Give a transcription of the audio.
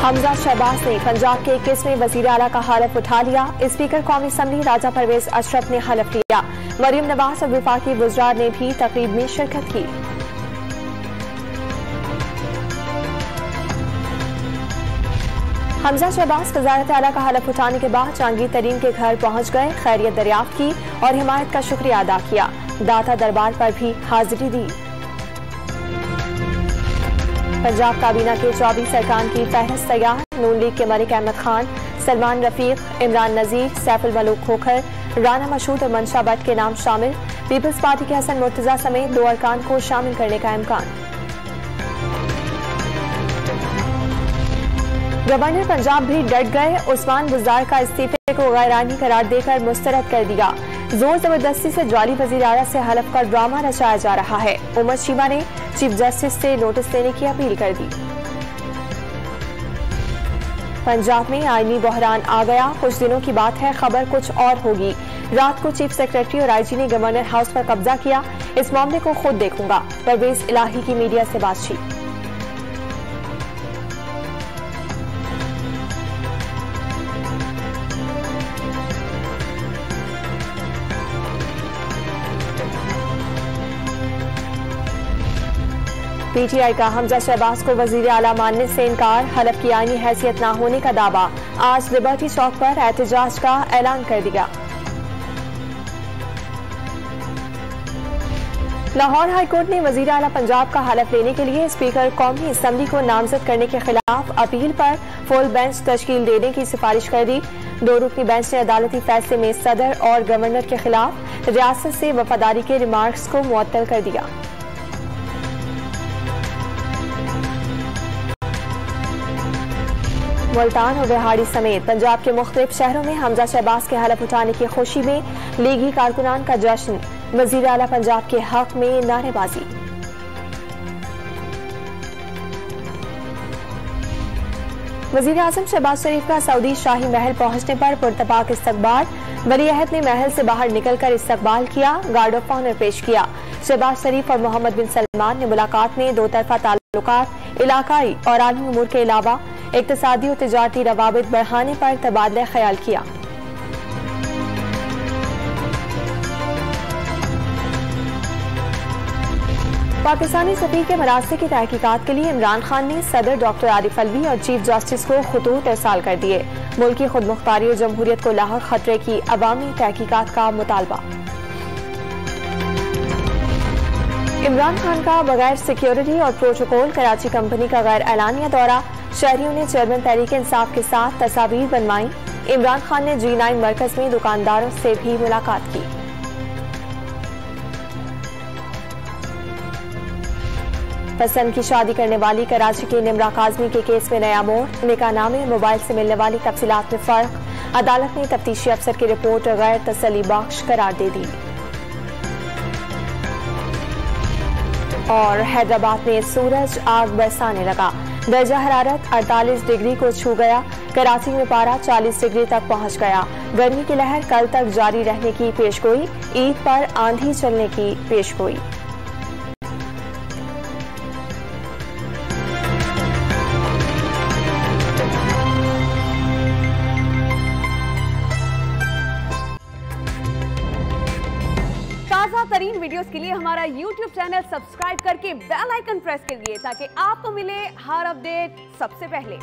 हमजा शहबाज ने पंजाब के 21वें वजीर आला का हलफ उठा लिया। स्पीकर कौमी असम्बली राजा परवेज अशरफ ने हलफ लिया। मरियम नवाज और वफाकी वज़रा ने भी तकरीब में शिरकत की। हमजा शहबाज वज़ारत आला का हलफ उठाने के बाद जहांगीर तरीन के घर पहुंच गए, खैरियत दरियाफ्त की और हिमायत का शुक्रिया अदा किया। दाता दरबार पर भी हाजिरी दी। पंजाब काबीना के 24 अरकान की फहरिस्त तैयार। नून लीग के मलिक अहमद खान, सलमान रफीक, इमरान नजीर, सैफुल मलूक खोखर, राना मशहूद और मंशा भट्ट के नाम शामिल। पीपल्स पार्टी के हसन मुर्तजा समेत 2 अरकान को शामिल करने का इम्कान। गवर्नर पंजाब भी डट गए। उस्मान बुज़दार का इस्तीफे को गैरानी करार देकर मुस्तरद कर दिया। जोर जबरदस्ती से जाली वज़ीर आला से हलफ का ड्रामा रचाया जा रहा है। उमर शीमा ने चीफ जस्टिस से नोटिस देने की अपील कर दी। पंजाब में आईनी बहरान आ गया। कुछ दिनों की बात है, खबर कुछ और होगी। रात को चीफ सेक्रेटरी और आईजी ने गवर्नर हाउस पर कब्जा किया। इस मामले को खुद देखूंगा। परवेज इलाही की मीडिया से बातचीत। पीटीआई का हमजा शहबाज को वजीर आला मानने से इनकार। हलफ की आईनी हैसियत न होने का दावा। आज लिबर्टी चौक पर एहतजाज का ऐलान कर दिया। लाहौर हाईकोर्ट ने वजीर आला पंजाब का हलफ लेने के लिए स्पीकर कौमी असम्बली को नामजद करने के खिलाफ अपील पर फुल बेंच तश्कील देने की सिफारिश कर दी। 2 रुकनी बेंच ने अदालती फैसले में सदर और गवर्नर के खिलाफ रियासत से वफादारी के रिमार्क्स को मुअत्तल कर दिया। मुल्तान और बिहाड़ी समेत पंजाब के मुख्तलिफ शहरों में हमजा शहबाज के हलफ उठाने की खुशी में लीगी कारकुनान का जश्न। वजीर आला पंजाब के हक में नारेबाजी। वजीर आजम शहबाज शरीफ का सऊदी शाही महल पहुंचने पर पुरतपाक इस्तकबाल। वली अहद ने महल से बाहर निकलकर इस्तकबाल किया, गार्ड ऑफ ऑनर पेश किया। शहबाज शरीफ और मोहम्मद बिन सलमान ने मुलाकात में 2 तरफा ताल्लुकात, इलाकाई और आलमी उमूर के अलावा इक्तिसादी और तिजारती रवाबित बढ़ाने पर तबादला ख्याल किया। पाकिस्तानी सफीर के मरासले की तहकीकात के लिए इमरान खान ने सदर डॉक्टर आरिफ अलवी और चीफ जस्टिस को खतूत इरसाल कर दिए। मुल्क की खुदमुख्तारी और जमहूरियत को लाहक खतरे की अवामी तहकीकात का मुतालबा। इमरान खान का बगैर सिक्योरिटी और प्रोटोकॉल कराची कंपनी का गैर एलानिया दौरा। शहरियों ने चेयरमैन तहरीक इंसाफ के साथ तस्वीर बनवाई। इमरान खान ने G9 मरकज में दुकानदारों से भी मुलाकात की। पसंद की शादी करने वाली कराची के निमरा काजमी के केस में नया मोड़। निकाहनामे मोबाइल से मिलने वाली तफसीलात में फर्क। अदालत ने तफ्तीशी अफसर की रिपोर्ट गैर तसल्ली बख्श करार दे दी। और हैदराबाद में सूरज आग बरसाने लगा। दर्जा हरारत 48 डिग्री को छू गया। कराची में पारा 40 डिग्री तक पहुंच गया। गर्मी की लहर कल तक जारी रहने की पेशगोई। ईद पर आंधी चलने की पेशगोई। ताज़ा तरीन वीडियोस के लिए हमारा YouTube चैनल सब्सक्राइब करके बेल आइकन प्रेस करिए ताकि आपको मिले हर अपडेट सबसे पहले।